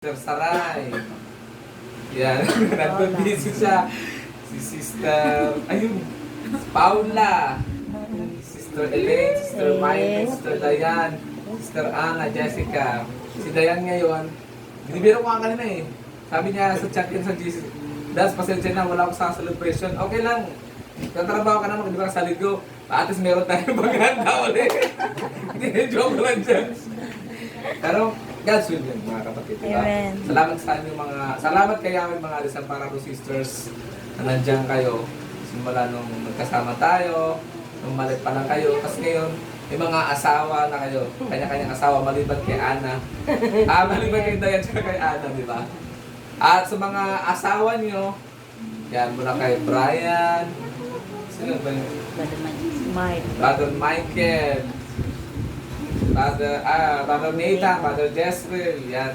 Sister Saray. Yan, nag-busy siya. Si Sister, ayun, Paula. Sister Elaine, Sister Mike, Sister Dayan, Sister Ana, Jessica. Si Dayan ngayon, binibiro ko nga kanina eh. Sabi niya sa chat yan sa GC, Das, pasensya na, wala ako sa celebration. Okay lang. Tatrabaho ka naman, di ba sa ligo? At least meron tayong paghanda ulit. Hindi, joke lang dyan. Pero, God's will din, mga kapatid. Diba? Amen. Salamat sa inyo salamat kayo aming mga Rizal Pararo Sisters na nandiyan kayo. Simula nung magkasama tayo, nung malit pa lang kayo. Kasi ngayon, may mga asawa na kayo. Kanya-kanyang asawa, maliban kay Ana. Maliban kay Dayan at kay Ana, di ba? At sa mga asawa nyo, yan, mula kay Brian, sino ba yun? Mike. Brother Michael, Brother Nathan, Brother Jezreel, yan.